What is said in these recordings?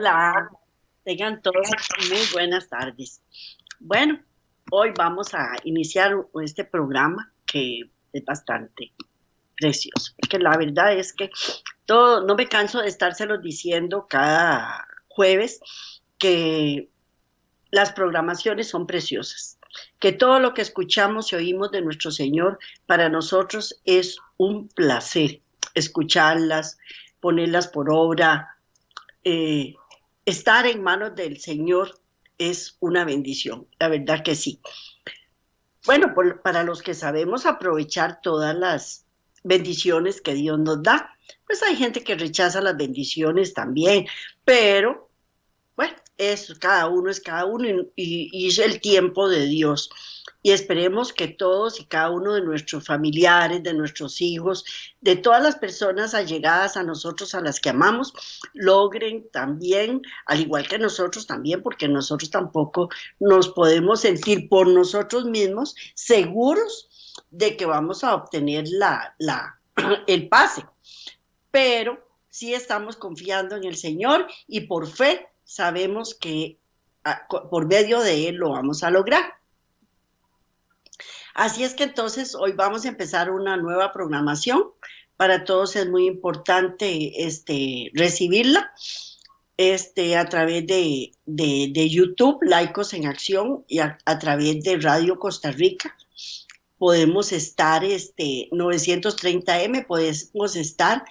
Hola, tengan todas muy buenas tardes. Bueno, hoy vamos a iniciar este programa que es bastante precioso, porque la verdad es que todo, no me canso de estárselos diciendo cada jueves que las programaciones son preciosas, que todo lo que escuchamos y oímos de nuestro Señor para nosotros es un placer escucharlas, ponerlas por obra, eh, estar en manos del Señor es una bendición, la verdad que sí. Bueno, para los que sabemos aprovechar todas las bendiciones que Dios nos da, pues hay gente que rechaza las bendiciones también, pero bueno, eso, cada uno es cada uno y es el tiempo de Dios. Y esperemos que todos y cada uno de nuestros familiares, de nuestros hijos, de todas las personas allegadas a nosotros, a las que amamos, logren también, al igual que nosotros también, porque nosotros tampoco nos podemos sentir por nosotros mismos seguros de que vamos a obtener el pase, pero sí estamos confiando en el Señor y por fe sabemos que por medio de Él lo vamos a lograr. Así es que entonces hoy vamos a empezar una nueva programación. Para todos es muy importante recibirla a través de YouTube, Laicos en Acción, y a través de Radio Costa Rica. Podemos estar, 930M, podemos estar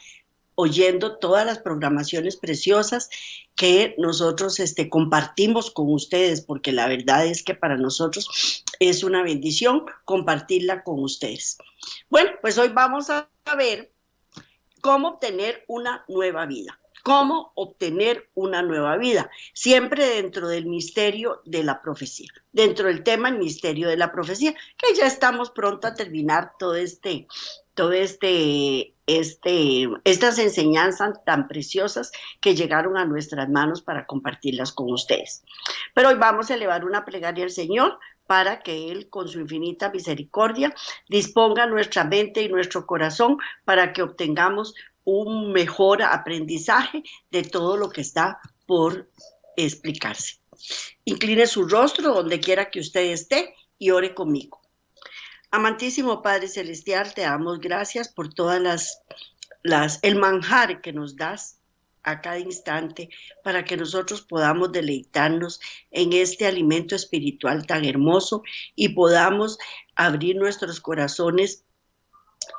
oyendo todas las programaciones preciosas que nosotros compartimos con ustedes, porque la verdad es que para nosotros es una bendición compartirla con ustedes. Bueno, pues hoy vamos a ver cómo obtener una nueva vida. ¿Cómo obtener una nueva vida? Siempre dentro del misterio de la profecía, dentro del tema el misterio de la profecía, que ya estamos pronto a terminar estas enseñanzas tan preciosas que llegaron a nuestras manos para compartirlas con ustedes. Pero hoy vamos a elevar una plegaria al Señor para que Él, con su infinita misericordia, disponga nuestra mente y nuestro corazón para que obtengamos un mejor aprendizaje de todo lo que está por explicarse. Incline su rostro donde quiera que usted esté y ore conmigo. Amantísimo Padre Celestial, te damos gracias por todas el manjar que nos das a cada instante para que nosotros podamos deleitarnos en este alimento espiritual tan hermoso y podamos abrir nuestros corazones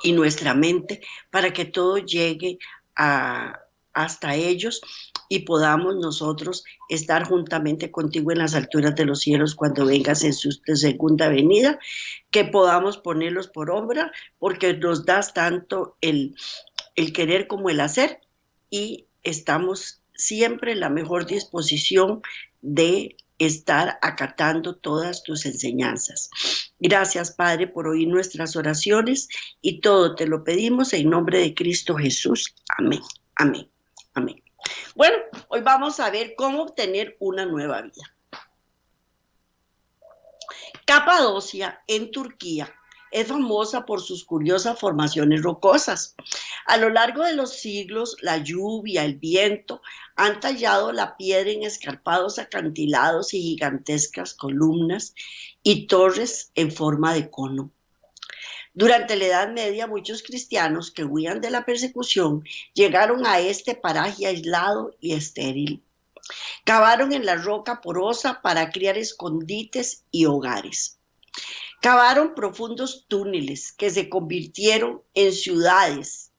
y nuestra mente para que todo llegue hasta ellos y podamos nosotros estar juntamente contigo en las alturas de los cielos cuando vengas en su segunda venida, que podamos ponerlos por obra, porque nos das tanto el querer como el hacer y estamos siempre en la mejor disposición de estar acatando todas tus enseñanzas. Gracias, Padre, por oír nuestras oraciones y todo te lo pedimos en nombre de Cristo Jesús. Amén, amén, amén. Bueno, hoy vamos a ver cómo obtener una nueva vida. Capadocia, en Turquía, es famosa por sus curiosas formaciones rocosas. A lo largo de los siglos, la lluvia, el viento han tallado la piedra en escarpados acantilados y gigantescas columnas y torres en forma de cono. Durante la Edad Media, muchos cristianos que huían de la persecución llegaron a este paraje aislado y estéril. Cavaron en la roca porosa para crear escondites y hogares. Cavaron profundos túneles que se convirtieron en ciudades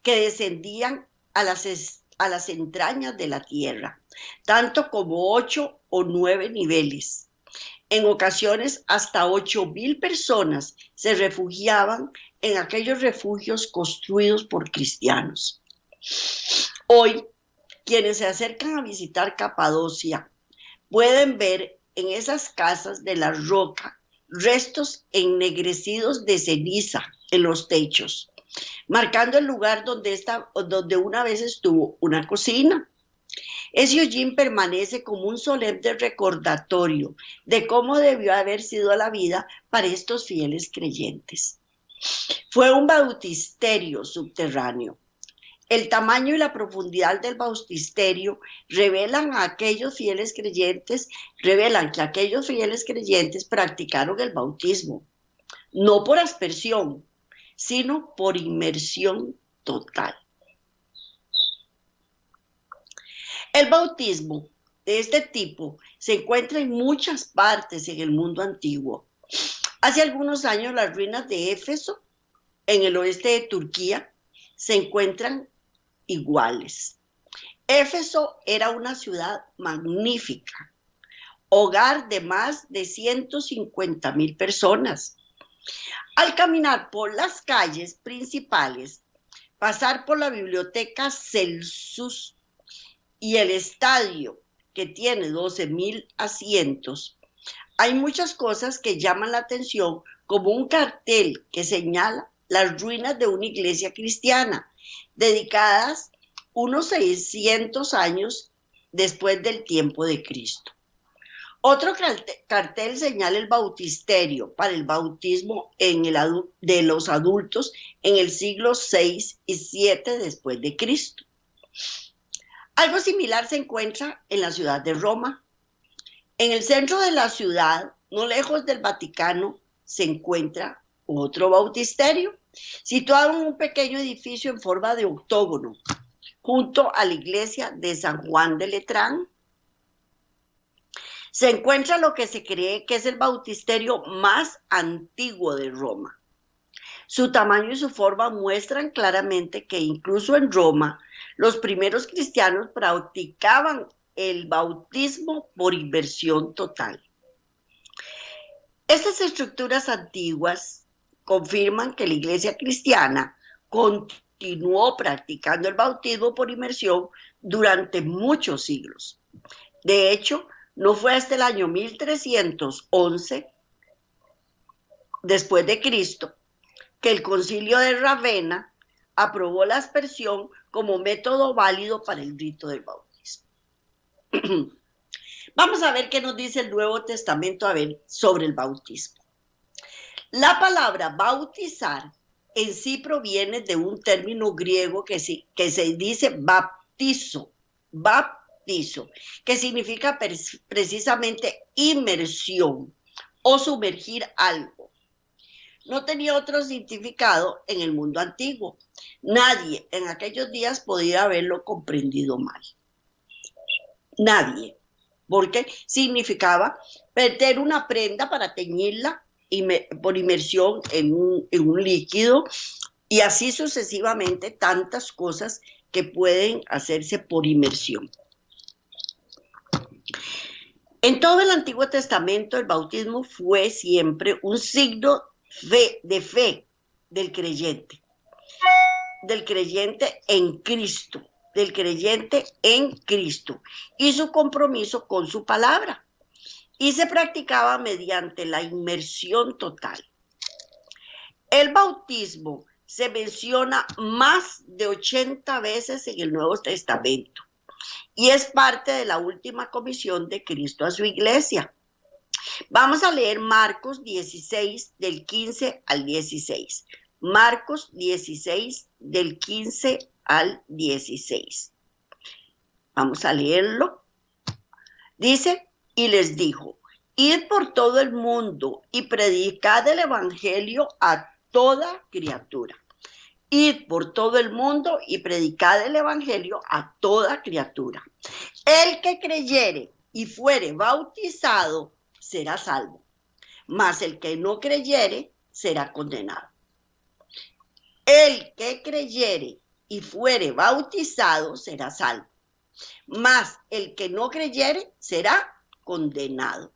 que descendían a las entrañas de la tierra, tanto como 8 o 9 niveles. En ocasiones hasta 8,000 personas se refugiaban en aquellos refugios construidos por cristianos. Hoy, quienes se acercan a visitar Capadocia pueden ver en esas casas de la roca restos ennegrecidos de ceniza en los techos, marcando el lugar donde una vez estuvo una cocina. Ese hollín permanece como un solemne recordatorio de cómo debió haber sido la vida para estos fieles creyentes. Fue un bautisterio subterráneo. El tamaño y la profundidad del bautisterio revelan que aquellos fieles creyentes practicaron el bautismo, no por aspersión, sino por inmersión total. El bautismo de este tipo se encuentra en muchas partes en el mundo antiguo. Hace algunos años las ruinas de Éfeso, en el oeste de Turquía, se encuentran iguales. Éfeso era una ciudad magnífica, hogar de más de 150,000 personas. Al caminar por las calles principales, pasar por la biblioteca Celsus y el estadio, que tiene 12,000 asientos, hay muchas cosas que llaman la atención, como un cartel que señala las ruinas de una iglesia cristiana, dedicadas unos 600 años después del tiempo de Cristo. Otro cartel señala el bautisterio para el bautismo de los adultos en el siglo VI y VII después de Cristo. Algo similar se encuentra en la ciudad de Roma. En el centro de la ciudad, no lejos del Vaticano, se encuentra otro bautisterio, situado en un pequeño edificio en forma de octógono, junto a la iglesia de San Juan de Letrán. Se encuentra lo que se cree que es el bautisterio más antiguo de Roma. Su tamaño y su forma muestran claramente que incluso en Roma, los primeros cristianos practicaban el bautismo por inmersión total. Estas estructuras antiguas confirman que la iglesia cristiana continuó practicando el bautismo por inmersión durante muchos siglos. De hecho, no fue hasta el año 1311 después de Cristo que el Concilio de Ravenna aprobó la aspersión como método válido para el rito del bautismo. Vamos a ver qué nos dice el Nuevo Testamento sobre el bautismo. La palabra bautizar en sí proviene de un término griego que se dice baptizo, que significa precisamente inmersión o sumergir algo. No tenía otro significado en el mundo antiguo. Nadie en aquellos días podía haberlo comprendido mal. Nadie, porque significaba meter una prenda para teñirla por inmersión en un líquido, y así sucesivamente tantas cosas que pueden hacerse por inmersión. En todo el Antiguo Testamento, el bautismo fue siempre un signo de fe del creyente en Cristo, y su compromiso con su palabra, y se practicaba mediante la inmersión total. El bautismo se menciona más de 80 veces en el Nuevo Testamento y es parte de la última comisión de Cristo a su iglesia. Vamos a leer Marcos 16, del 15 al 16. Marcos 16, del 15 al 16. Vamos a leerlo. Dice, y les dijo, id por todo el mundo y predicad el evangelio a toda criatura. Id por todo el mundo y predicad el evangelio a toda criatura. El que creyere y fuere bautizado será salvo, mas el que no creyere será condenado. El que creyere y fuere bautizado será salvo, mas el que no creyere será condenado.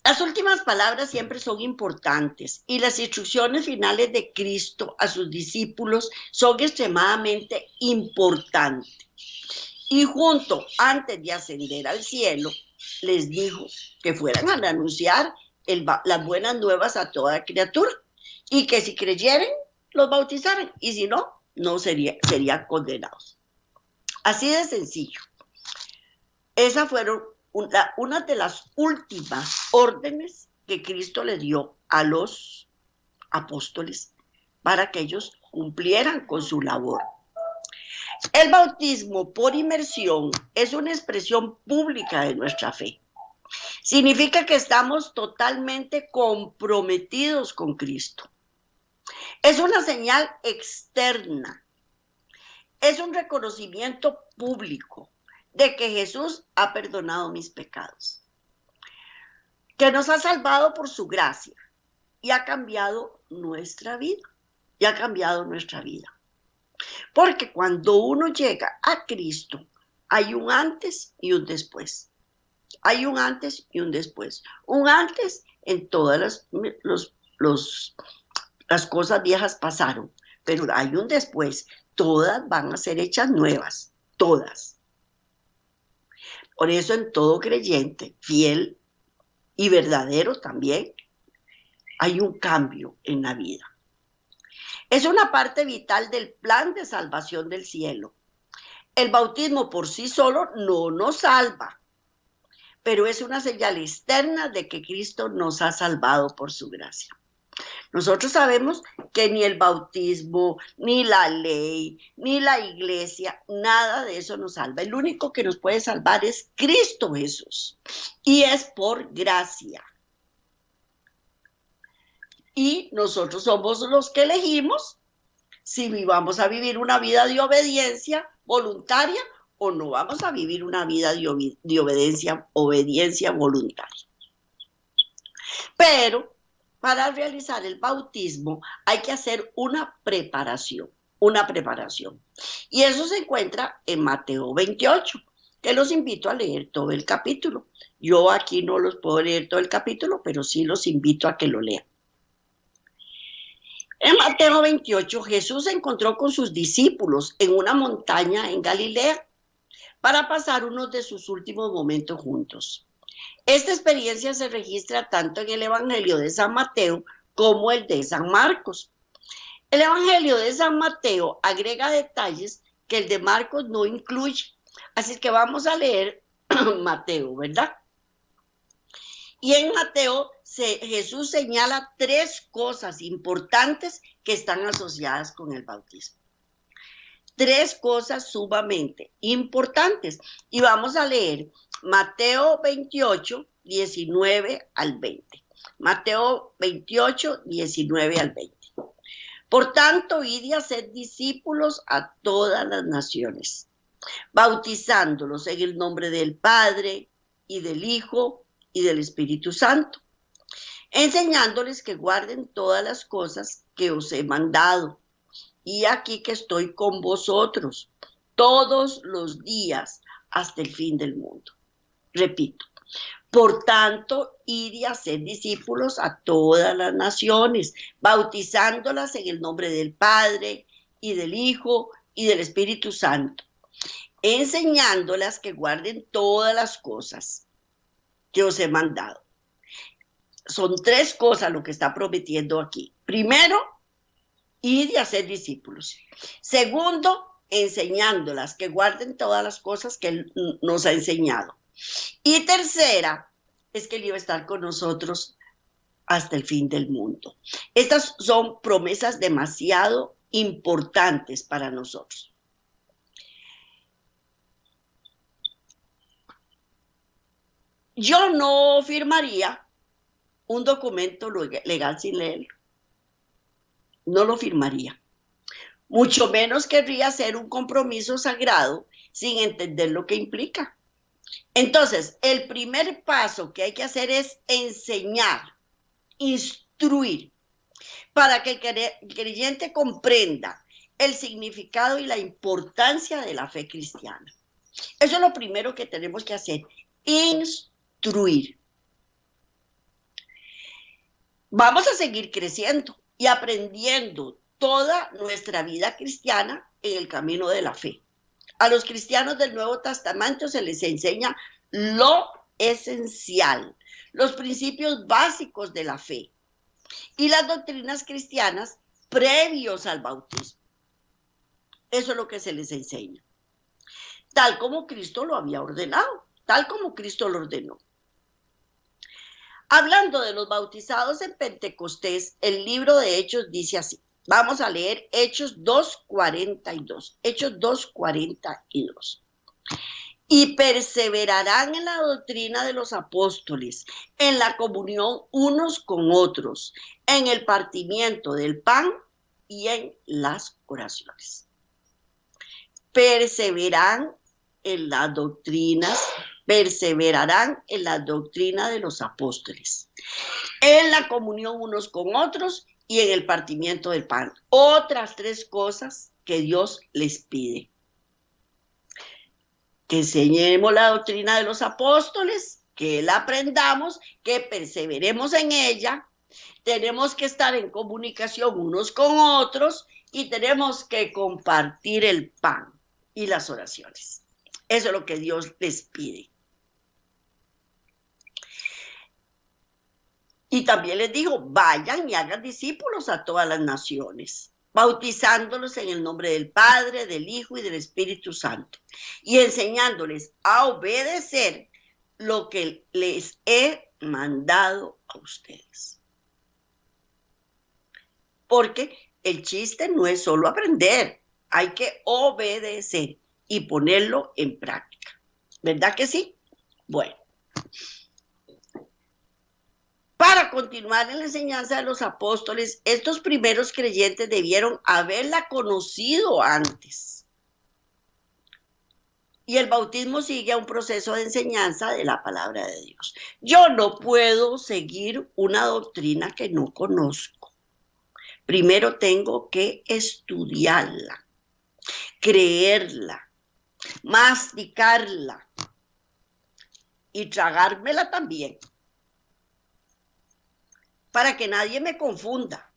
Las últimas palabras siempre son importantes y las instrucciones finales de Cristo a sus discípulos son extremadamente importantes. Y antes de ascender al cielo, les dijo que fueran a anunciar las buenas nuevas a toda criatura y que si creyeren, los bautizaran, y si no, serían condenados. Así de sencillo. Esas fueron una de las últimas órdenes que Cristo le dio a los apóstoles para que ellos cumplieran con su labor. El bautismo por inmersión es una expresión pública de nuestra fe. Significa que estamos totalmente comprometidos con Cristo. Es una señal externa. Es un reconocimiento público de que Jesús ha perdonado mis pecados, que nos ha salvado por su gracia y ha cambiado nuestra vida. Y ha cambiado nuestra vida. Porque cuando uno llega a Cristo, hay un antes y un después. Hay un antes y un después. Un antes en todas las cosas viejas pasaron, pero hay un después. Todas van a ser hechas nuevas, todas. Por eso en todo creyente, fiel y verdadero también, hay un cambio en la vida. Es una parte vital del plan de salvación del cielo. El bautismo por sí solo no nos salva, pero es una señal externa de que Cristo nos ha salvado por su gracia. Nosotros sabemos que ni el bautismo, ni la ley, ni la iglesia, nada de eso nos salva. El único que nos puede salvar es Cristo Jesús, y es por gracia. Y nosotros somos los que elegimos si vamos a vivir una vida de obediencia voluntaria o no vamos a vivir una vida de obediencia voluntaria. Pero para realizar el bautismo hay que hacer una preparación. Y eso se encuentra en Mateo 28, que los invito a leer todo el capítulo. Yo aquí no los puedo leer todo el capítulo, pero sí los invito a que lo lean. En Mateo 28, Jesús se encontró con sus discípulos en una montaña en Galilea para pasar uno de sus últimos momentos juntos. Esta experiencia se registra tanto en el Evangelio de San Mateo como el de San Marcos. El Evangelio de San Mateo agrega detalles que el de Marcos no incluye. Así que vamos a leer Mateo, ¿verdad? Y en Mateo Jesús señala 3 cosas importantes que están asociadas con el bautismo. 3 cosas sumamente importantes. Y vamos a leer Mateo 28, 19 al 20. Mateo 28, 19 al 20. Por tanto, id y haced discípulos a todas las naciones, bautizándolos en el nombre del Padre y del Hijo y del Espíritu Santo, enseñándoles que guarden todas las cosas que os he mandado. Y aquí que estoy con vosotros todos los días hasta el fin del mundo. Repito, por tanto, id y haced discípulos a todas las naciones, bautizándolas en el nombre del Padre y del Hijo y del Espíritu Santo, enseñándolas que guarden todas las cosas que os he mandado. Son 3 cosas lo que está prometiendo aquí. Primero, id y hacer discípulos. Segundo, enseñándolas que guarden todas las cosas que Él nos ha enseñado. Y tercera, es que Él iba a estar con nosotros hasta el fin del mundo. Estas son promesas demasiado importantes para nosotros. Yo no firmaría un documento legal sin leerlo. No lo firmaría. Mucho menos querría hacer un compromiso sagrado sin entender lo que implica. Entonces, el primer paso que hay que hacer es enseñar, instruir, para que el creyente comprenda el significado y la importancia de la fe cristiana. Eso es lo primero que tenemos que hacer, instruir. Vamos a seguir creciendo y aprendiendo toda nuestra vida cristiana en el camino de la fe. A los cristianos del Nuevo Testamento se les enseña lo esencial, los principios básicos de la fe y las doctrinas cristianas previos al bautismo. Eso es lo que se les enseña, tal como Cristo lo había ordenado, tal como Cristo lo ordenó. Hablando de los bautizados en Pentecostés, el libro de Hechos dice así. Vamos a leer Hechos 2:42. Hechos 2:42. Y perseverarán en la doctrina de los apóstoles, en la comunión unos con otros, en el partimiento del pan y en las oraciones. Perseverarán en las doctrinas, perseverarán en la doctrina de los apóstoles, en la comunión unos con otros y en el partimiento del pan. Otras 3 cosas que Dios les pide. Que enseñemos la doctrina de los apóstoles, que la aprendamos, que perseveremos en ella. Tenemos que estar en comunicación unos con otros y tenemos que compartir el pan y las oraciones. Eso es lo que Dios les pide. Y también les dijo, vayan y hagan discípulos a todas las naciones, bautizándolos en el nombre del Padre, del Hijo y del Espíritu Santo, y enseñándoles a obedecer lo que les he mandado a ustedes. Porque el chiste no es solo aprender, hay que obedecer y ponerlo en práctica. ¿Verdad que sí? Bueno. Para continuar en la enseñanza de los apóstoles, estos primeros creyentes debieron haberla conocido antes. Y el bautismo sigue a un proceso de enseñanza de la palabra de Dios. Yo no puedo seguir una doctrina que no conozco. Primero tengo que estudiarla, creerla, masticarla y tragármela también, para que nadie me confunda,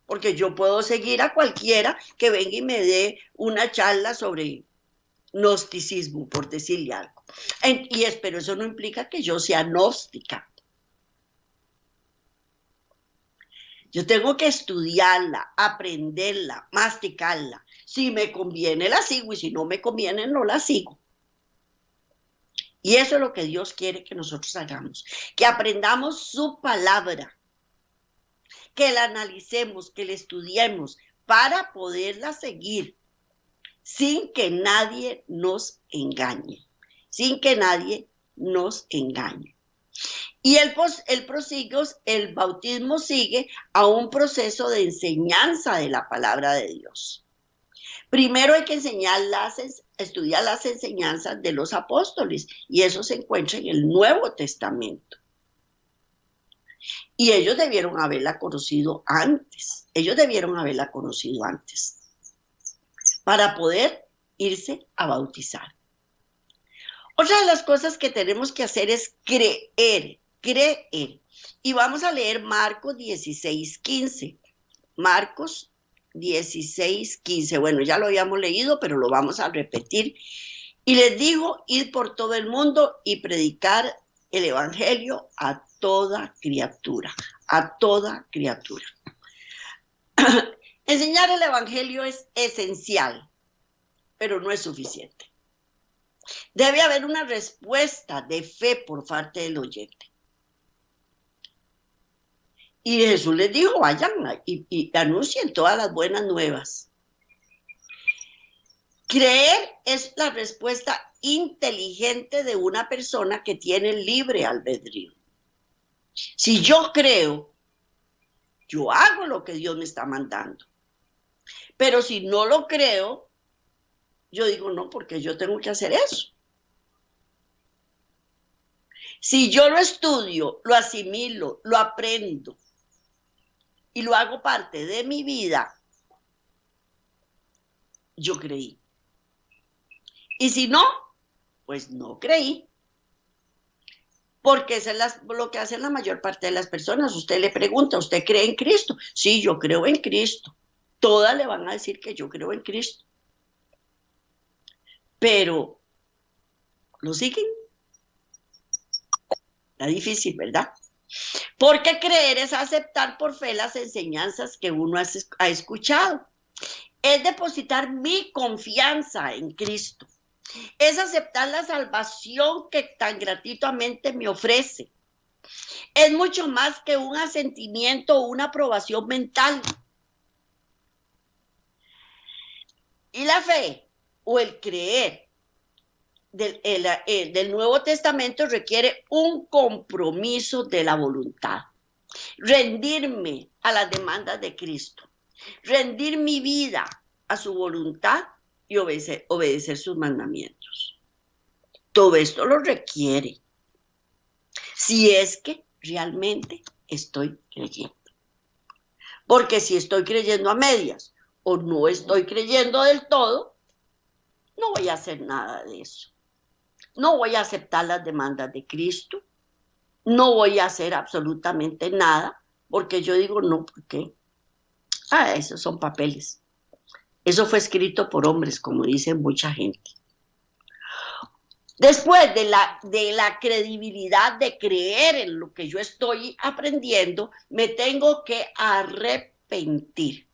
porque yo puedo seguir a cualquiera que venga y me dé una charla sobre gnosticismo, por decirle algo. Pero eso no implica que yo sea gnóstica. Yo tengo que estudiarla, aprenderla, masticarla. Si me conviene la sigo y si no me conviene no la sigo. Y eso es lo que Dios quiere que nosotros hagamos, que aprendamos su palabra, que la analicemos, que la estudiemos para poderla seguir sin que nadie nos engañe, sin que nadie nos engañe. Y el bautismo sigue a un proceso de enseñanza de la palabra de Dios. Primero hay que estudiar las enseñanzas de los apóstoles, y eso se encuentra en el Nuevo Testamento. Y ellos debieron haberla conocido antes. Para poder irse a bautizar. Otra de las cosas que tenemos que hacer es creer. Y vamos a leer Marcos 16:15. Marcos 16:15. Bueno, ya lo habíamos leído, pero lo vamos a repetir. Y les dijo, id por todo el mundo y predicar el evangelio a toda criatura. A toda criatura. Enseñar el evangelio es esencial, pero no es suficiente. Debe haber una respuesta de fe por parte del oyente. Y Jesús les dijo, vayan y anuncien todas las buenas nuevas. Creer es la respuesta inteligente de una persona que tiene libre albedrío. Si yo creo, yo hago lo que Dios me está mandando. Pero si no lo creo, yo digo, no, porque yo tengo que hacer eso. Si yo lo estudio, lo asimilo, lo aprendo y lo hago parte de mi vida, yo creí. Y si no, pues no creí. Porque eso es lo que hacen la mayor parte de las personas. Usted le pregunta, ¿usted cree en Cristo? Sí, yo creo en Cristo. Todas le van a decir que yo creo en Cristo. Pero, ¿lo siguen? Está difícil, ¿verdad? Porque creer es aceptar por fe las enseñanzas que uno ha escuchado. Es depositar mi confianza en Cristo. Es aceptar la salvación que tan gratuitamente me ofrece. Es mucho más que un asentimiento o una aprobación mental. Y la fe o el creer del Nuevo Testamento requiere un compromiso de la voluntad. Rendirme a las demandas de Cristo. Rendir mi vida a su voluntad y obedecer sus mandamientos. Todo esto lo requiere. Si es que realmente estoy creyendo. Porque si estoy creyendo a medias o no estoy creyendo del todo, no voy a hacer nada de eso. No voy a aceptar las demandas de Cristo. No voy a hacer absolutamente nada porque yo digo no, ¿por qué? Esos son papeles. Eso fue escrito por hombres, como dice mucha gente. Después de la credibilidad de creer en lo que yo estoy aprendiendo, me tengo que arrepentir.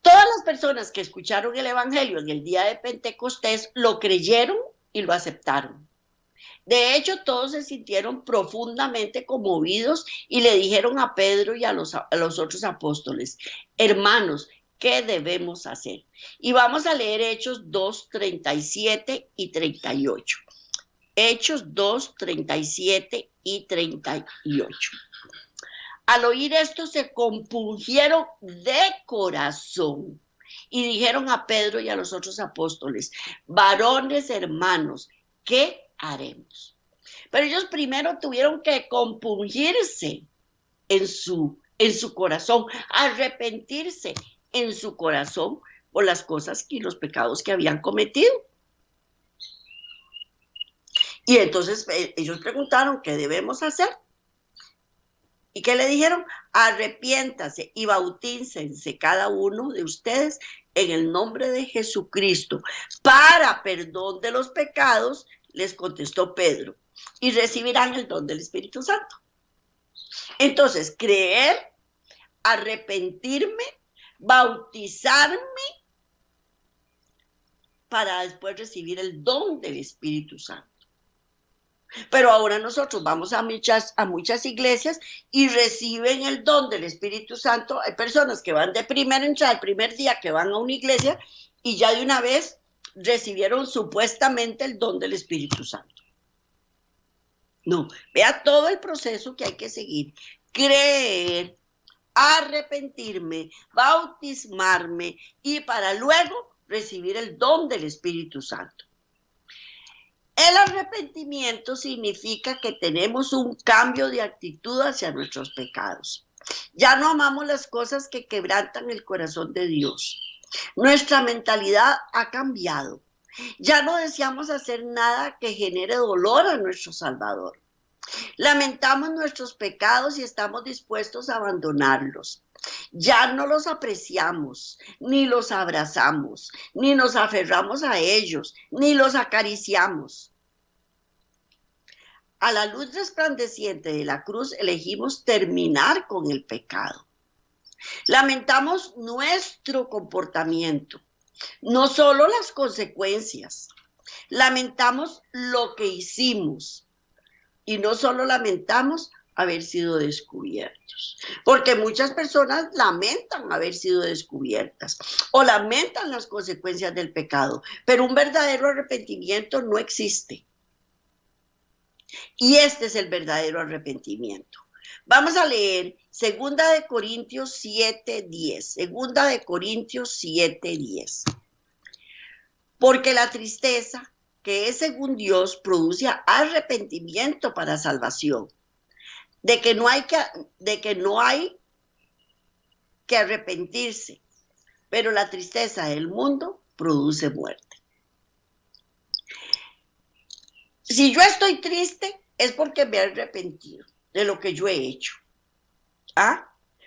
Todas las personas que escucharon el Evangelio en el día de Pentecostés lo creyeron y lo aceptaron. De hecho, todos se sintieron profundamente conmovidos y le dijeron a Pedro y a los otros apóstoles: hermanos, ¿qué debemos hacer? Y vamos a leer Hechos 2, 37 y 38. Hechos 2, 37 y 38. Al oír esto se compungieron de corazón y dijeron a Pedro y a los otros apóstoles: varones hermanos, ¿qué haremos? Pero ellos primero tuvieron que compungirse en su corazón, arrepentirse en su corazón por las cosas y los pecados que habían cometido. Y entonces ellos preguntaron: ¿qué debemos hacer? ¿Y qué le dijeron? Arrepiéntase y bautícense cada uno de ustedes en el nombre de Jesucristo para perdón de los pecados, les contestó Pedro, y recibirán el don del Espíritu Santo. Entonces, creer, arrepentirme, bautizarme para después recibir el don del Espíritu Santo. Pero ahora nosotros vamos a muchas iglesias y reciben el don del Espíritu Santo. Hay personas que van de primera entrada, el primer día que van a una iglesia, y ya de una vez recibieron supuestamente el don del Espíritu Santo. No, vea todo el proceso que hay que seguir. Creer, arrepentirme, bautismarme y para luego recibir el don del Espíritu Santo. El arrepentimiento significa que tenemos un cambio de actitud hacia nuestros pecados. Ya no amamos las cosas que quebrantan el corazón de Dios. Nuestra mentalidad ha cambiado. Ya no deseamos hacer nada que genere dolor a nuestro Salvador. Lamentamos nuestros pecados y estamos dispuestos a abandonarlos. Ya no los apreciamos, ni los abrazamos, ni nos aferramos a ellos, ni los acariciamos. A la luz resplandeciente de la cruz elegimos terminar con el pecado. Lamentamos nuestro comportamiento, no solo las consecuencias. Lamentamos lo que hicimos y no solo lamentamos haber sido descubiertos, porque muchas personas lamentan haber sido descubiertas o lamentan las consecuencias del pecado, pero un verdadero arrepentimiento no existe. Y este es el verdadero arrepentimiento. Vamos a leer 2 de Corintios 7:10. 2 de Corintios 7:10. Porque la tristeza, que es según Dios, produce arrepentimiento para salvación. De que no hay que arrepentirse, pero la tristeza del mundo produce muerte. Si yo estoy triste, es porque me he arrepentido de lo que yo he hecho.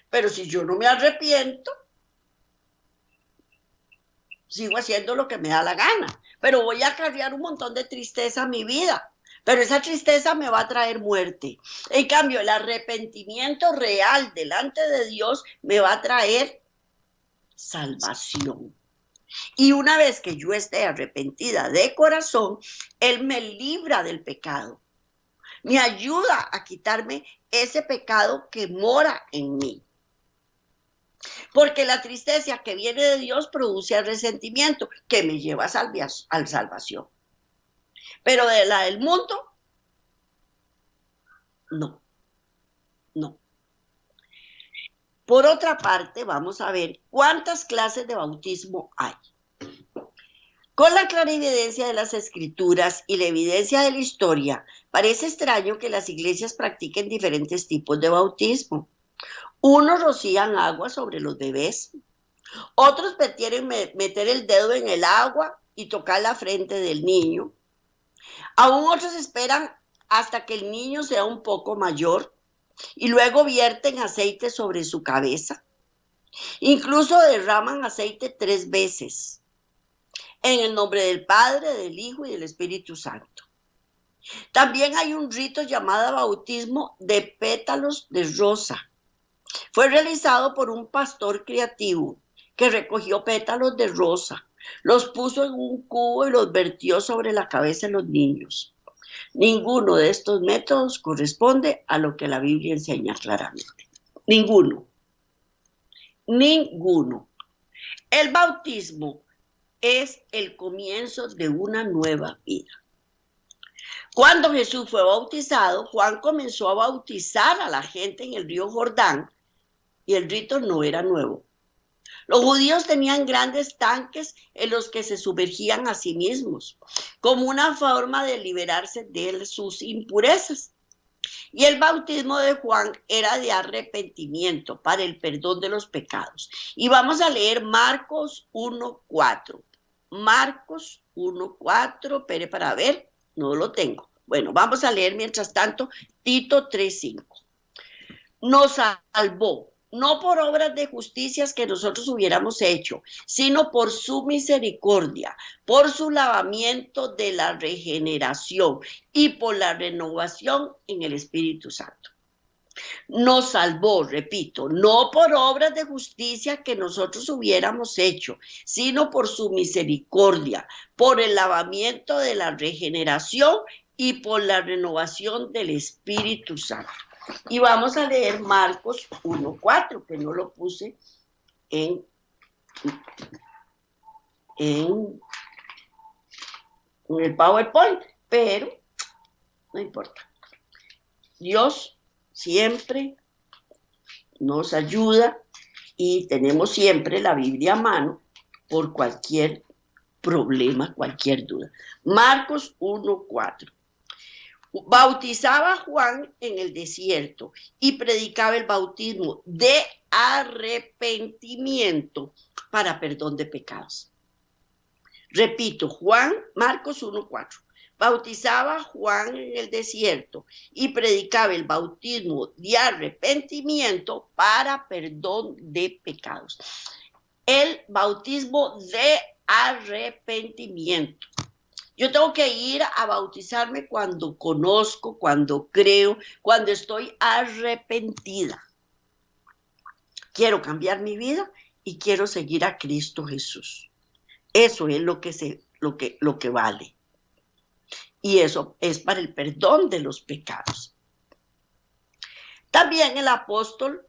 Pero si yo no me arrepiento, sigo haciendo lo que me da la gana. Pero voy a acarrear un montón de tristeza a mi vida. Pero esa tristeza me va a traer muerte. En cambio, el arrepentimiento real delante de Dios me va a traer salvación. Y una vez que yo esté arrepentida de corazón, Él me libra del pecado. me ayuda a quitarme ese pecado que mora en mí. Porque la tristeza que viene de Dios produce el resentimiento que me lleva a salvación. Pero de la del mundo, no, no. Por otra parte, vamos a ver cuántas clases de bautismo hay. Con la clarividencia de las escrituras y la evidencia de la historia, parece extraño que las iglesias practiquen diferentes tipos de bautismo. Unos rocían agua sobre los bebés, otros prefieren meter el dedo en el agua y tocar la frente del niño. Aún otros esperan hasta que el niño sea un poco mayor y luego vierten aceite sobre su cabeza. Incluso derraman aceite 3 veces. En el nombre del Padre, del Hijo y del Espíritu Santo. También hay un rito llamado bautismo de pétalos de rosa. Fue realizado por un pastor creativo que recogió pétalos de rosa, los puso en un cubo y los vertió sobre la cabeza de los niños. Ninguno de estos métodos corresponde a lo que la Biblia enseña claramente. Ninguno. Ninguno. El bautismo es el comienzo de una nueva vida. Cuando Jesús fue bautizado, Juan comenzó a bautizar a la gente en el río Jordán y el rito no era nuevo. Los judíos tenían grandes tanques en los que se sumergían a sí mismos, como una forma de liberarse de sus impurezas. Y el bautismo de Juan era de arrepentimiento para el perdón de los pecados. Y vamos a leer Marcos 1:4. Marcos 1:4, espere para ver, no lo tengo. Bueno, vamos a leer mientras tanto Tito 3:5. Nos salvó, no por obras de justicias que nosotros hubiéramos hecho, sino por su misericordia, por su lavamiento de la regeneración y por la renovación en el Espíritu Santo. Nos salvó, repito, no por obras de justicia que nosotros hubiéramos hecho, sino por su misericordia, por el lavamiento de la regeneración y por la renovación del Espíritu Santo. Y vamos a leer Marcos 1:4, que no lo puse en el PowerPoint, pero no importa. Dios siempre nos ayuda y tenemos siempre la Biblia a mano por cualquier problema, cualquier duda. Marcos 1:4. Bautizaba a Juan en el desierto y predicaba el bautismo de arrepentimiento para perdón de pecados. Repito, Marcos 1:4. Bautizaba a Juan en el desierto y predicaba el bautismo de arrepentimiento para perdón de pecados. El bautismo de arrepentimiento. Yo tengo que ir a bautizarme cuando conozco, cuando creo, cuando estoy arrepentida. Quiero cambiar mi vida y quiero seguir a Cristo Jesús. Eso es lo que vale. Y eso es para el perdón de los pecados. También el apóstol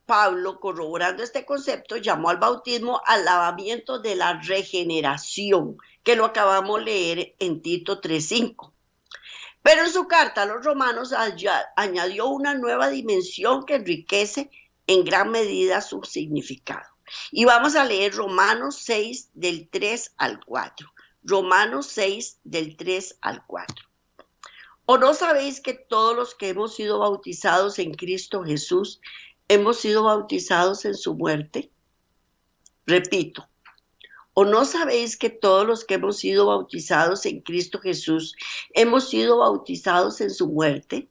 Pablo, corroborando este concepto, llamó al bautismo al lavamiento de la regeneración, que lo acabamos de leer en Tito 3:5. Pero en su carta a los romanos añadió una nueva dimensión que enriquece en gran medida su significado. Y vamos a leer Romanos 6 del 3 al 4. Romanos 6 del 3 al 4. ¿O no sabéis que todos los que hemos sido bautizados en Cristo Jesús hemos sido bautizados en su muerte? Repito, ¿o no sabéis que todos los que hemos sido bautizados en Cristo Jesús hemos sido bautizados en su muerte?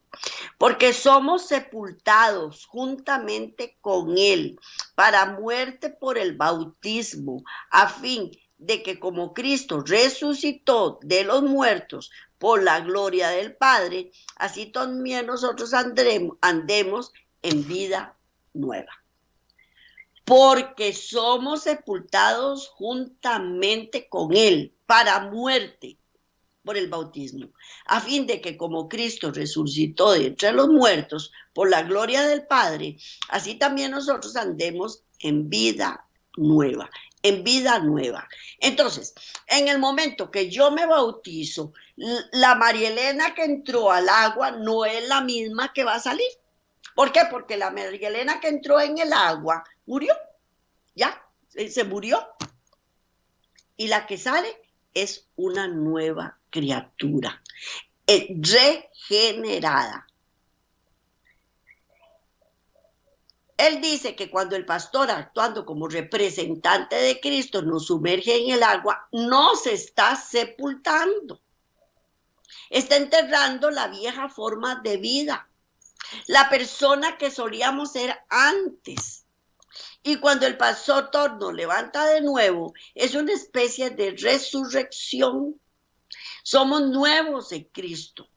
Porque somos sepultados juntamente con Él para muerte por el bautismo, a fin de que como Cristo resucitó de los muertos por la gloria del Padre, así también nosotros andemos en vida nueva. Porque somos sepultados juntamente con Él para muerte por el bautismo, a fin de que como Cristo resucitó de entre los muertos por la gloria del Padre, así también nosotros andemos en vida nueva, en vida nueva. Entonces, en el momento que yo me bautizo, la María Elena que entró al agua no es la misma que va a salir. ¿Por qué? Porque la María Elena que entró en el agua murió, ya, se murió. Y la que sale es una nueva criatura, regenerada. Él dice que cuando el pastor, actuando como representante de Cristo, nos sumerge en el agua, no se está sepultando. Está enterrando la vieja forma de vida, la persona que solíamos ser antes. Y cuando el pastor nos levanta de nuevo, es una especie de resurrección. Somos nuevos en Cristo.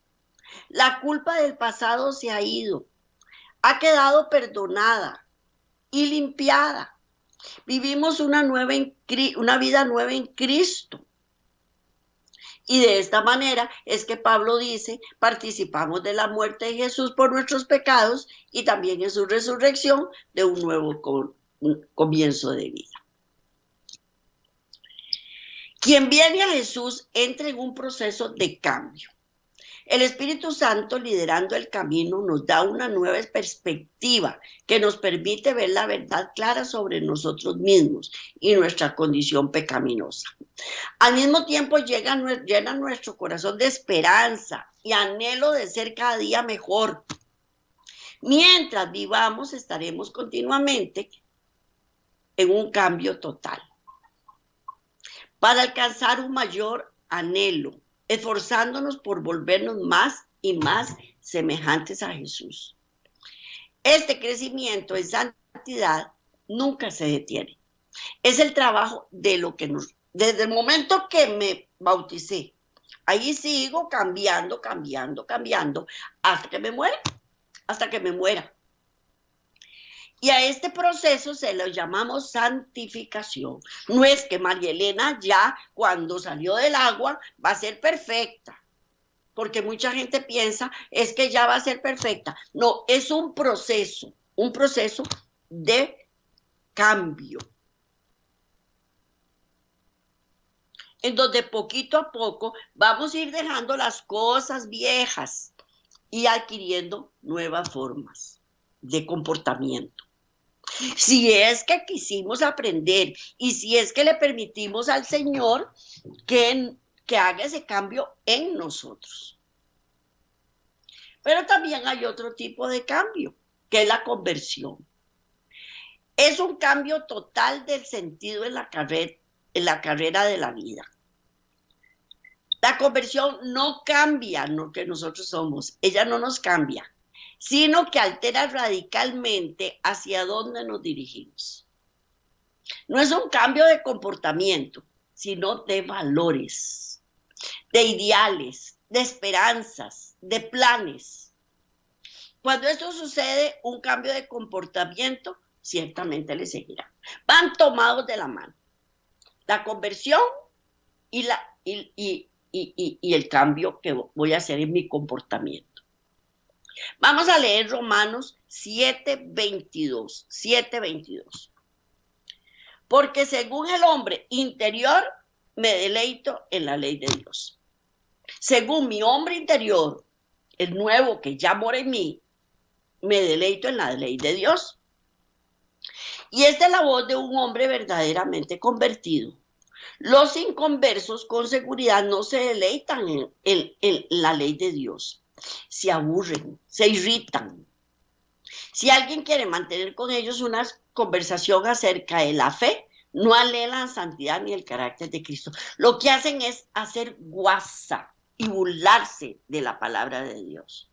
La culpa del pasado se ha ido, ha quedado perdonada y limpiada. Vivimos una vida nueva en Cristo. Y de esta manera es que Pablo dice, participamos de la muerte de Jesús por nuestros pecados y también en su resurrección de un nuevo comienzo de vida. Quien viene a Jesús entra en un proceso de cambio. El Espíritu Santo, liderando el camino, nos da una nueva perspectiva que nos permite ver la verdad clara sobre nosotros mismos y nuestra condición pecaminosa. Al mismo tiempo llena nuestro corazón de esperanza y anhelo de ser cada día mejor. Mientras vivamos, estaremos continuamente en un cambio total para alcanzar un mayor anhelo, esforzándonos por volvernos más y más semejantes a Jesús. Este crecimiento en santidad nunca se detiene. Es el trabajo de lo que desde el momento que me bauticé, ahí sigo cambiando, hasta que me muera. Y a este proceso se lo llamamos santificación. No es que María Elena ya cuando salió del agua va a ser perfecta, porque mucha gente piensa es que ya va a ser perfecta. No, es un proceso de cambio, en donde poquito a poco vamos a ir dejando las cosas viejas y adquiriendo nuevas formas de comportamiento. Si es que quisimos aprender y si es que le permitimos al Señor que haga ese cambio en nosotros. Pero también hay otro tipo de cambio, que es la conversión. Es un cambio total del sentido en la carrera de la vida. La conversión no cambia lo que nosotros somos, ella no nos cambia, sino que altera radicalmente hacia dónde nos dirigimos. No es un cambio de comportamiento, sino de valores, de ideales, de esperanzas, de planes. Cuando esto sucede, un cambio de comportamiento ciertamente le seguirá. Van tomados de la mano. La conversión y el cambio que voy a hacer en mi comportamiento. Vamos a leer Romanos 7:22. Porque según el hombre interior, me deleito en la ley de Dios. Según mi hombre interior, el nuevo que ya mora en mí, me deleito en la ley de Dios. Y esta es la voz de un hombre verdaderamente convertido. Los inconversos con seguridad no se deleitan en la ley de Dios. Se aburren, se irritan. Si alguien quiere mantener con ellos una conversación acerca de la fe, no anhelan la santidad ni el carácter de Cristo. Lo que hacen es hacer guasa y burlarse de la palabra de Dios.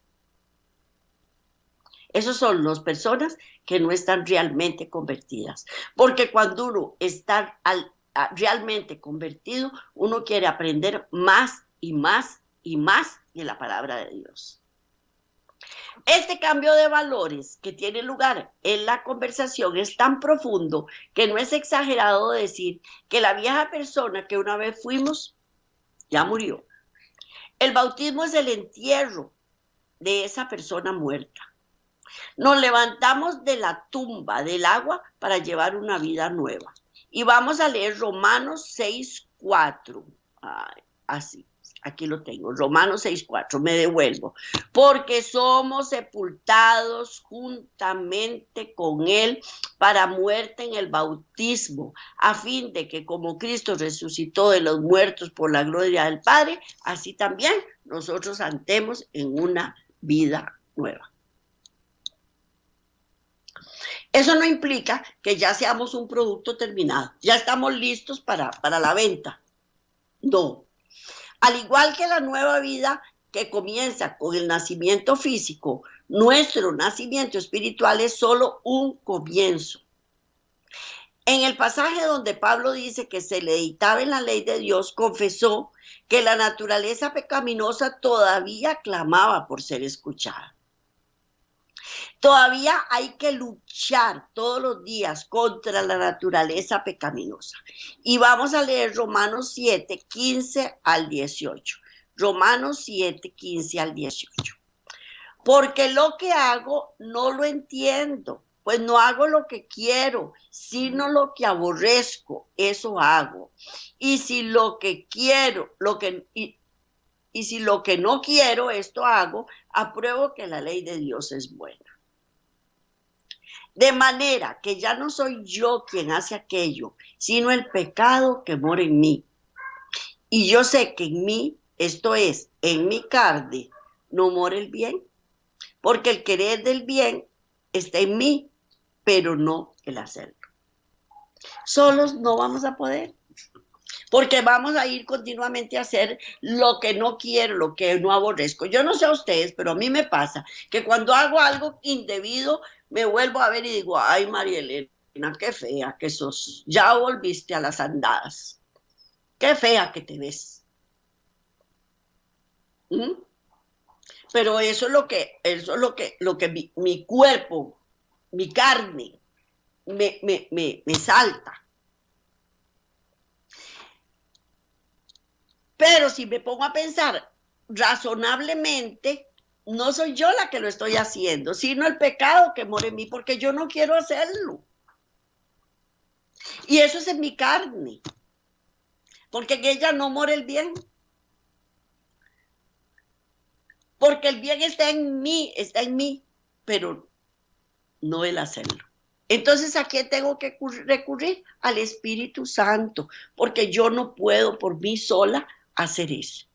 Esos son las personas que no están realmente convertidas. Porque cuando uno está realmente convertido, uno quiere aprender más y más y más de la palabra de Dios. Este cambio de valores que tiene lugar en la conversación es tan profundo que no es exagerado decir que la vieja persona que una vez fuimos ya murió El bautismo es el entierro de esa persona muerta. Nos levantamos de la tumba del agua para llevar una vida nueva. Y vamos a leer Romanos 6:4. Así, aquí lo tengo, Romanos 6:4, me devuelvo. Porque somos sepultados juntamente con Él para muerte en el bautismo, a fin de que como Cristo resucitó de los muertos por la gloria del Padre, así también nosotros andemos en una vida nueva. Eso no implica que ya seamos un producto terminado, ya estamos listos para la venta. No. Al igual que la nueva vida que comienza con el nacimiento físico, nuestro nacimiento espiritual es solo un comienzo. En el pasaje donde Pablo dice que se deleitaba en la ley de Dios, confesó que la naturaleza pecaminosa todavía clamaba por ser escuchada. Todavía hay que luchar todos los días contra la naturaleza pecaminosa. Y vamos a leer Romanos 7, 15 al 18. Romanos 7, 15 al 18. Porque lo que hago no lo entiendo, pues no hago lo que quiero, sino lo que aborrezco, eso hago. Y si lo que quiero, y si lo que no quiero, esto hago, apruebo que la ley de Dios es buena. De manera que ya no soy yo quien hace aquello, sino el pecado que mora en mí. Y yo sé que en mí, esto es, en mi carne, no mora el bien, porque el querer del bien está en mí, pero no el hacerlo. Solos no vamos a poder, porque vamos a ir continuamente a hacer lo que no quiero, lo que no aborrezco. Yo no sé a ustedes, pero a mí me pasa que cuando hago algo indebido, me vuelvo a ver y digo, ay, María Elena, qué fea que sos, ya volviste a las andadas, qué fea que te ves. ¿Mm? Pero eso es lo que mi cuerpo, mi carne, me salta. Pero si me pongo a pensar razonablemente, no soy yo la que lo estoy haciendo, sino el pecado que mora en mí, porque yo no quiero hacerlo. Y eso es en mi carne, porque en ella no mora el bien. Porque el bien está en mí, pero no el hacerlo. Entonces, ¿a qué tengo que recurrir? Al Espíritu Santo, porque yo no puedo por mí sola hacer eso.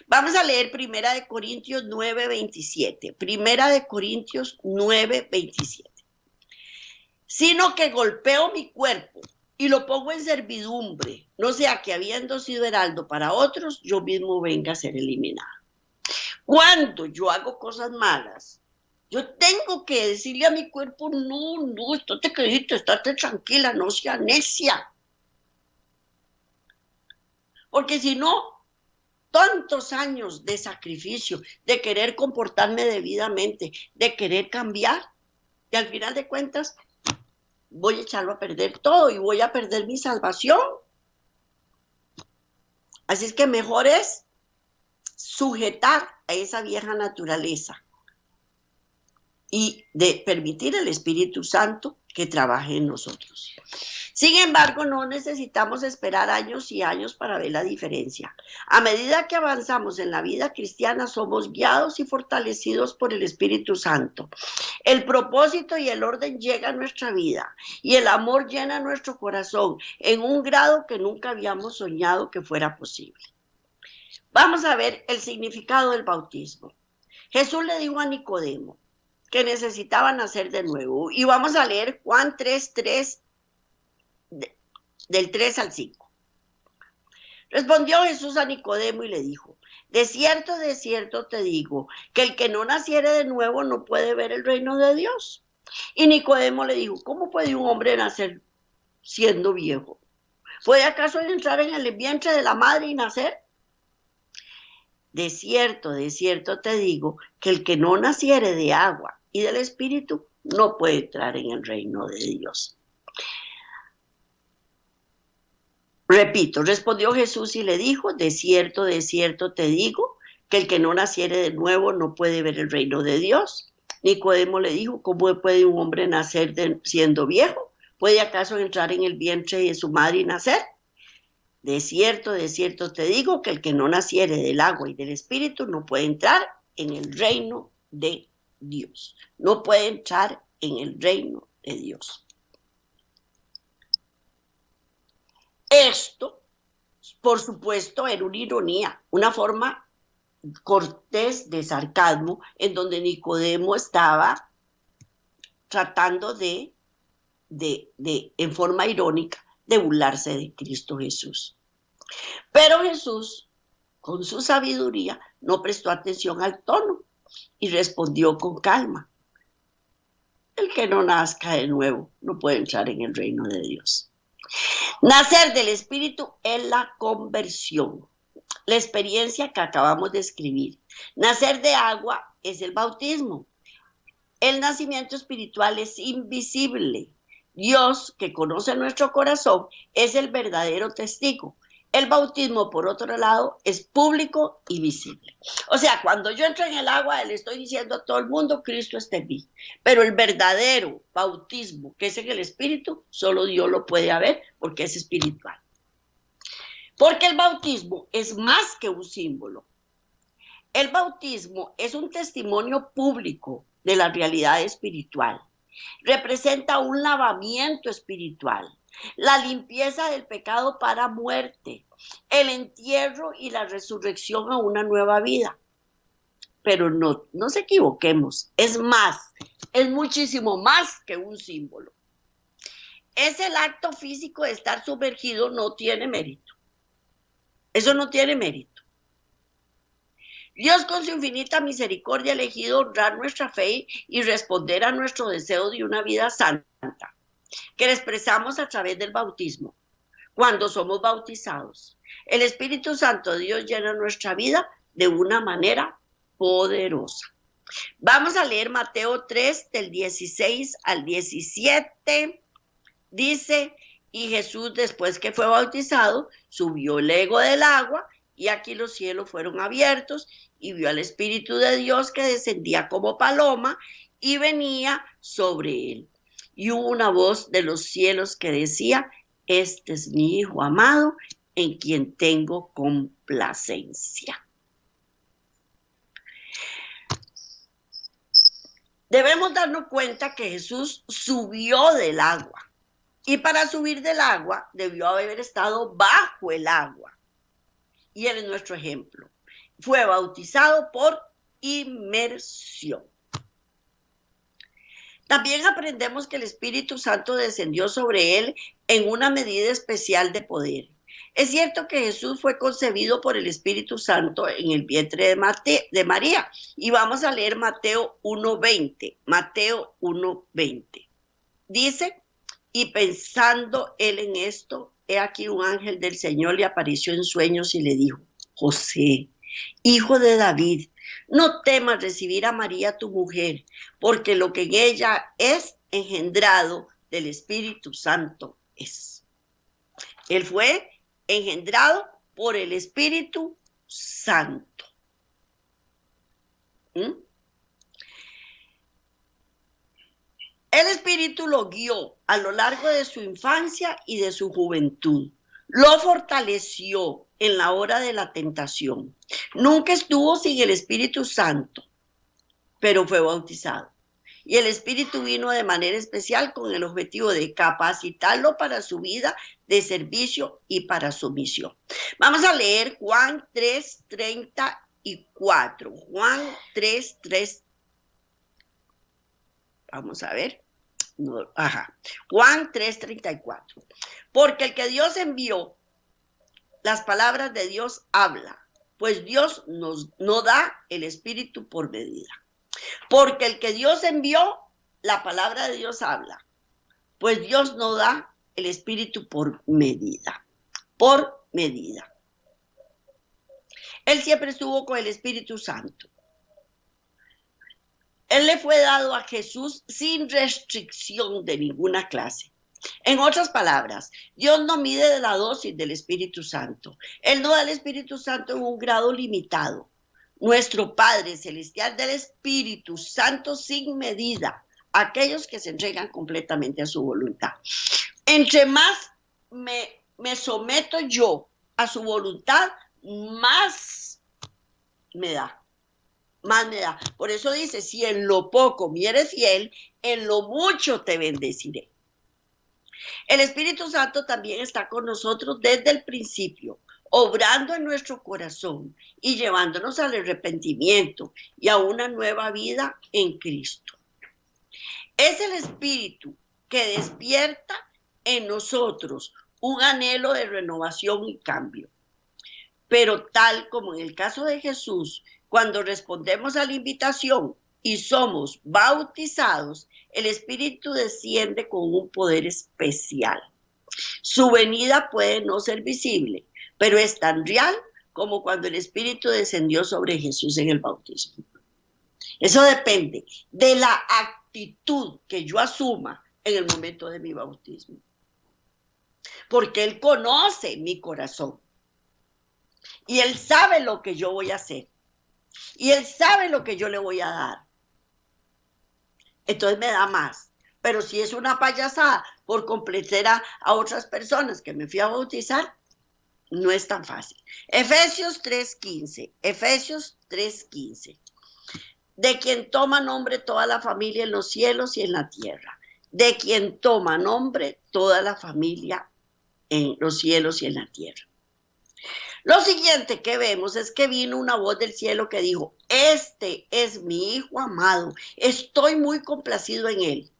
Vamos a leer Primera de Corintios 9:27. Primera de Corintios 9:27. Sino que golpeo mi cuerpo y lo pongo en servidumbre, no sea que habiendo sido heraldo para otros, yo mismo venga a ser eliminado. Cuando yo hago cosas malas, yo tengo que decirle a mi cuerpo, no, estate quedito, estate tranquila, no sea necia. Porque si no, tantos años de sacrificio, de querer comportarme debidamente, de querer cambiar, y al final de cuentas voy a echarlo a perder todo y voy a perder mi salvación. Así es que mejor es sujetar a esa vieja naturaleza y de permitir al Espíritu Santo que trabaje en nosotros. Sin embargo, no necesitamos esperar años y años para ver la diferencia. A medida que avanzamos en la vida cristiana, somos guiados y fortalecidos por el Espíritu Santo. El propósito y el orden llegan a nuestra vida y el amor llena nuestro corazón en un grado que nunca habíamos soñado que fuera posible. Vamos a ver el significado del bautismo. Jesús le dijo a Nicodemo que necesitaba nacer de nuevo. Y vamos a leer Juan 3:3, del 3 al 5. Respondió Jesús a Nicodemo y le dijo, de cierto te digo, que el que no naciere de nuevo no puede ver el reino de Dios. Y Nicodemo le dijo, ¿cómo puede un hombre nacer siendo viejo? ¿Puede acaso entrar en el vientre de la madre y nacer? De cierto te digo, que el que no naciere de agua y del Espíritu no puede entrar en el reino de Dios. Repito, respondió Jesús y le dijo, de cierto te digo, que el que no naciere de nuevo no puede ver el reino de Dios. Nicodemo le dijo, ¿cómo puede un hombre nacer siendo viejo? ¿Puede acaso entrar en el vientre de su madre y nacer? De cierto te digo que el que no naciere del agua y del espíritu no puede entrar en el reino de Dios. No puede entrar en el reino de Dios. Esto, por supuesto, era una ironía, una forma cortés de sarcasmo, en donde Nicodemo estaba tratando en forma irónica, de burlarse de Cristo Jesús. Pero Jesús, con su sabiduría, no prestó atención al tono y respondió con calma: el que no nazca de nuevo no puede entrar en el reino de Dios. Nacer del Espíritu es la conversión, la experiencia que acabamos de escribir. Nacer de agua es el bautismo. El nacimiento espiritual es invisible. Dios, que conoce nuestro corazón, es el verdadero testigo. El bautismo, por otro lado, es público y visible. O sea, cuando yo entro en el agua, le estoy diciendo a todo el mundo, Cristo está en mí. Pero el verdadero bautismo, que es en el Espíritu, solo Dios lo puede ver porque es espiritual. Porque el bautismo es más que un símbolo. El bautismo es un testimonio público de la realidad espiritual. Representa un lavamiento espiritual, la limpieza del pecado para muerte, el entierro y la resurrección a una nueva vida. Pero no nos equivoquemos, es más, es muchísimo más que un símbolo. Es el acto físico de estar sumergido, no tiene mérito. Eso no tiene mérito. Dios, con su infinita misericordia, ha elegido honrar nuestra fe y responder a nuestro deseo de una vida santa, que le expresamos a través del bautismo. Cuando somos bautizados, el Espíritu Santo de Dios llena nuestra vida de una manera poderosa. Vamos a leer Mateo 3, del 16 al 17. Dice: y Jesús, después que fue bautizado, subió luego del agua, y aquí los cielos fueron abiertos, y vio al Espíritu de Dios que descendía como paloma y venía sobre él. Y hubo una voz de los cielos que decía: este es mi Hijo amado, en quien tengo complacencia. Debemos darnos cuenta que Jesús subió del agua. Y para subir del agua, debió haber estado bajo el agua. Y él es nuestro ejemplo. Fue bautizado por inmersión. También aprendemos que el Espíritu Santo descendió sobre él en una medida especial de poder. Es cierto que Jesús fue concebido por el Espíritu Santo en el vientre de María. Y vamos a leer Mateo 1:20. Mateo 1:20. Dice: y pensando él en esto, he aquí un ángel del Señor le apareció en sueños y le dijo: José, hijo de David, no temas recibir a María tu mujer, porque lo que en ella es engendrado del Espíritu Santo es. Él fue engendrado por el Espíritu Santo. El Espíritu lo guió a lo largo de su infancia y de su juventud. Lo fortaleció en la hora de la tentación. Nunca estuvo sin el Espíritu Santo, pero fue bautizado. Y el Espíritu vino de manera especial con el objetivo de capacitarlo para su vida de servicio y para su misión. Vamos a leer Juan 3:34. Juan 3:3. Vamos a ver. Juan 3:34. Porque el que Dios envió, las palabras de Dios habla, pues Dios no da el Espíritu por medida. Porque el que Dios envió, la palabra de Dios habla, pues Dios no da el Espíritu por medida. Por medida. Él siempre estuvo con el Espíritu Santo. Él le fue dado a Jesús sin restricción de ninguna clase. En otras palabras, Dios no mide de la dosis del Espíritu Santo. Él no da al Espíritu Santo en un grado limitado. nuestro Padre Celestial del Espíritu Santo sin medida, aquellos que se entregan completamente a su voluntad. Entre más me someto yo a su voluntad, más me da, más me da. Por eso dice, si en lo poco me eres fiel, en lo mucho te bendeciré. El Espíritu Santo también está con nosotros desde el principio, obrando en nuestro corazón y llevándonos al arrepentimiento y a una nueva vida en Cristo. Es el Espíritu que despierta en nosotros un anhelo de renovación y cambio. Pero tal como en el caso de Jesús, cuando respondemos a la invitación y somos bautizados, el Espíritu desciende con un poder especial. Su venida puede no ser visible, pero es tan real como cuando el Espíritu descendió sobre Jesús en el bautismo. Eso depende de la actitud que yo asuma en el momento de mi bautismo. Porque Él conoce mi corazón. Y Él sabe lo que yo voy a hacer. Y Él sabe lo que yo le voy a dar. Entonces me da más. Pero si es una payasada por complacer a otras personas que me fui a bautizar, no es tan fácil. Efesios 3:15. Efesios 3:15. De quien toma nombre toda la familia en los cielos y en la tierra. De quien toma nombre toda la familia en los cielos y en la tierra. Lo siguiente que vemos es que vino una voz del cielo que dijo, este es mi hijo amado, estoy muy complacido en él.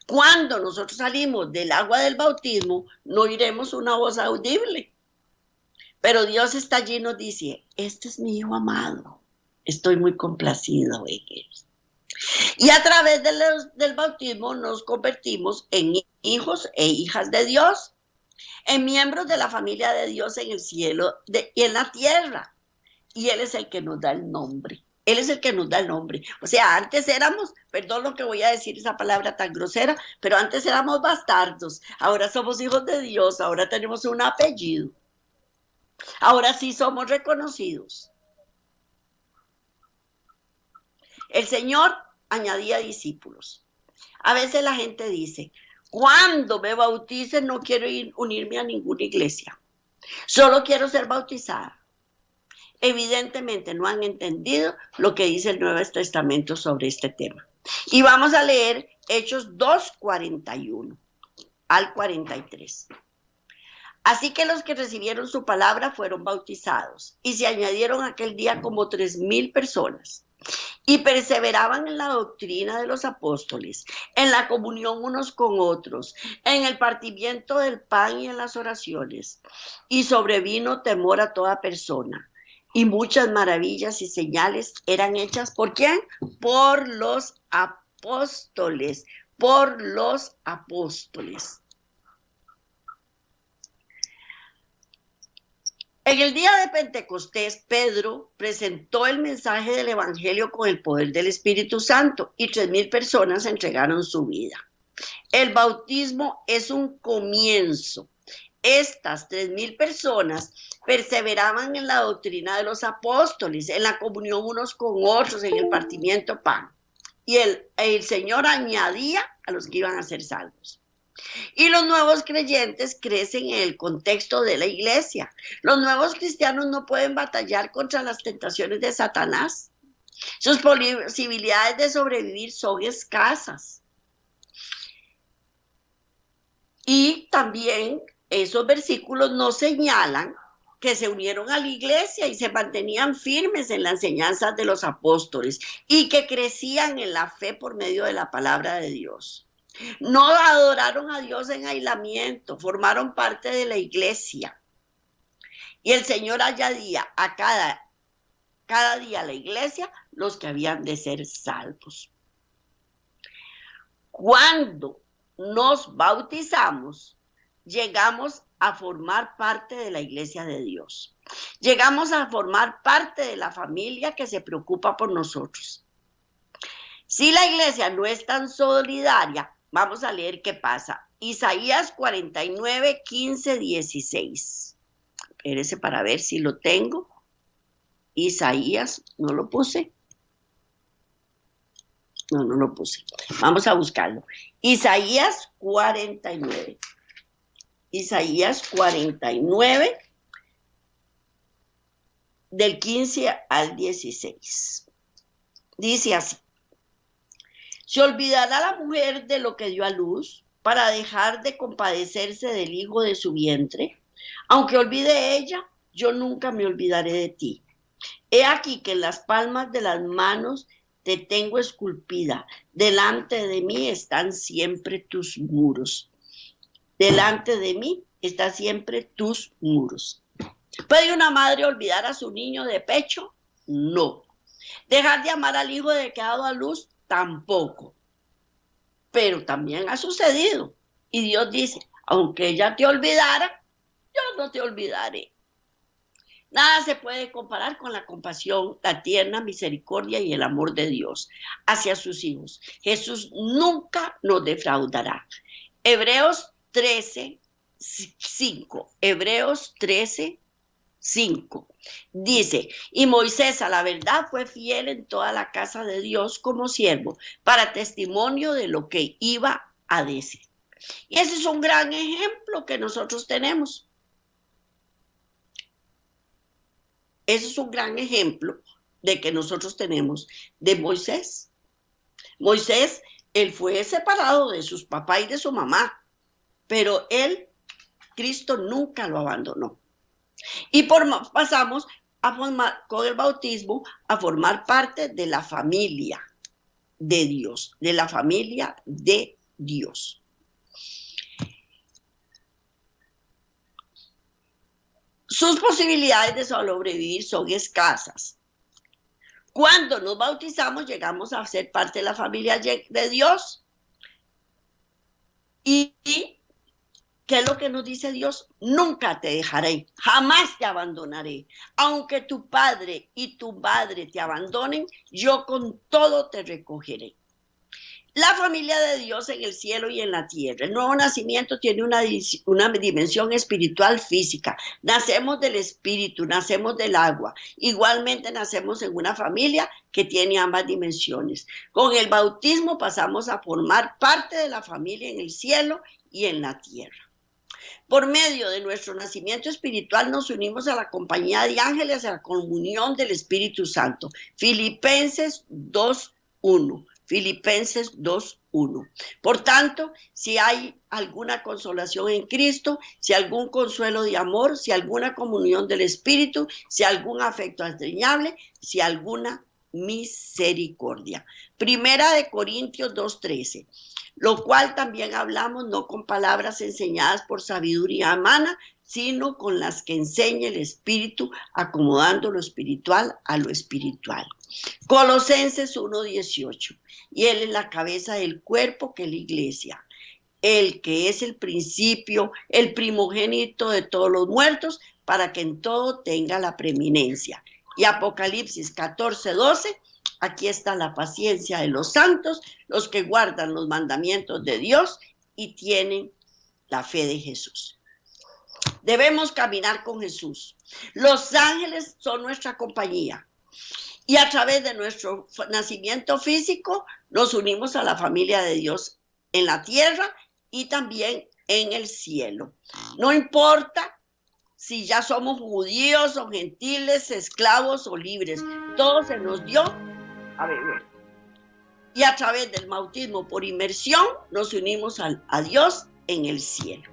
Cuando nosotros salimos del agua del bautismo, no oiremos una voz audible. Pero Dios está allí y nos dice, este es mi hijo amado, estoy muy complacido en él. Y a través del bautismo nos convertimos en hijos e hijas de Dios, en miembros de la familia de Dios en el cielo y en la tierra. Y Él es el que nos da el nombre. Él es el que nos da el nombre. O sea, antes éramos, perdón lo que voy a decir, esa palabra tan grosera, pero antes éramos bastardos. Ahora somos hijos de Dios, ahora tenemos un apellido. Ahora sí somos reconocidos. El Señor añadía discípulos. A veces la gente dice, cuando me bauticen no quiero unirme a ninguna iglesia. Solo quiero ser bautizada. Evidentemente no han entendido lo que dice el Nuevo Testamento sobre este tema. Y vamos a leer Hechos 2:41 al 43. Así que los que recibieron su palabra fueron bautizados y se añadieron aquel día como 3,000 personas. Y perseveraban en la doctrina de los apóstoles, en la comunión unos con otros, en el partimiento del pan y en las oraciones. Y sobrevino temor a toda persona. Y muchas maravillas y señales eran hechas, ¿por quién? Por los apóstoles, por los apóstoles. En el día de Pentecostés, Pedro presentó el mensaje del Evangelio con el poder del Espíritu Santo y 3,000 personas entregaron su vida. El bautismo es un comienzo. Estas 3,000 personas perseveraban en la doctrina de los apóstoles, en la comunión unos con otros, en el partimiento pan. Y el Señor añadía a los que iban a ser salvos. Y los nuevos creyentes crecen en el contexto de la iglesia. Los nuevos cristianos no pueden batallar contra las tentaciones de Satanás. Sus posibilidades de sobrevivir son escasas. Y también esos versículos nos señalan que se unieron a la iglesia y se mantenían firmes en la enseñanza de los apóstoles y que crecían en la fe por medio de la palabra de Dios. No adoraron a Dios en aislamiento, formaron parte de la iglesia. Y el Señor añadía a cada día a la iglesia los que habían de ser salvos. Cuando nos bautizamos, llegamos a formar parte de la iglesia de Dios. Llegamos a formar parte de la familia que se preocupa por nosotros. Si la iglesia no es tan solidaria, vamos a leer qué pasa. Isaías 49, 15, 16. Espérese para ver si lo tengo. Isaías, no lo puse. No lo puse. Vamos a buscarlo. Isaías 49. Isaías 49, del 15 al 16. Dice así: ¿se olvidará la mujer de lo que dio a luz para dejar de compadecerse del hijo de su vientre? Aunque olvide ella, yo nunca me olvidaré de ti. He aquí que en las palmas de las manos te tengo esculpida. Delante de mí están siempre tus muros. Delante de mí están siempre tus muros. ¿Puede una madre olvidar a su niño de pecho? No. ¿Dejar de amar al hijo de que ha dado a luz? Tampoco. Pero también ha sucedido. Y Dios dice, aunque ella te olvidara, yo no te olvidaré. Nada se puede comparar con la compasión, la tierna misericordia y el amor de Dios hacia sus hijos. Jesús nunca nos defraudará. Hebreos 13:5. Hebreos 13:5. Dice, y Moisés a la verdad fue fiel en toda la casa de Dios como siervo, para testimonio de lo que iba a decir. Y ese es un gran ejemplo que nosotros tenemos. Ese es un gran ejemplo de que nosotros tenemos de Moisés. Moisés, él fue separado de sus papás y de su mamá, pero él, Cristo nunca lo abandonó. Y pasamos a formar, con el bautismo, a formar parte de la familia de Dios, de la familia de Dios. Sus posibilidades de sobrevivir son escasas. Cuando nos bautizamos, llegamos a ser parte de la familia de Dios. ¿Y qué es lo que nos dice Dios? Nunca te dejaré, jamás te abandonaré. Aunque tu padre y tu madre te abandonen, yo con todo te recogeré. La familia de Dios en el cielo y en la tierra. El nuevo nacimiento tiene una dimensión espiritual física. Nacemos del espíritu, nacemos del agua. Igualmente nacemos en una familia que tiene ambas dimensiones. Con el bautismo pasamos a formar parte de la familia en el cielo y en la tierra. Por medio de nuestro nacimiento espiritual nos unimos a la compañía de ángeles, a la comunión del Espíritu Santo. Filipenses 2:1. Filipenses 2:1. Por tanto, si hay alguna consolación en Cristo, si algún consuelo de amor, si alguna comunión del Espíritu, si algún afecto entrañable, si alguna misericordia. Primera de Corintios 2:13. Lo cual también hablamos no con palabras enseñadas por sabiduría humana, sino con las que enseña el Espíritu, acomodando lo espiritual a lo espiritual. Colosenses 1:18. Y Él es la cabeza del cuerpo, que es la iglesia. El que es el principio, el primogénito de todos los muertos, para que en todo tenga la preeminencia. Y Apocalipsis 14:12. Aquí está la paciencia de los santos, los que guardan los mandamientos de Dios y tienen la fe de Jesús. Debemos caminar con Jesús. Los ángeles son nuestra compañía. Y a través de nuestro nacimiento físico nos unimos a la familia de Dios en la tierra y también en el cielo. No importa si ya somos judíos o gentiles, esclavos o libres, todo se nos dio a beber. Y a través del bautismo por inmersión nos unimos a Dios en el cielo.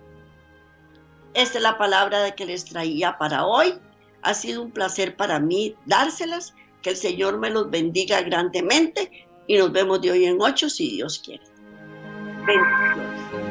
Esta es la palabra que les traía para hoy. Ha sido un placer para mí dárselas. Que el Señor me los bendiga grandemente y nos vemos de hoy en 8 si Dios quiere. Bendiciones.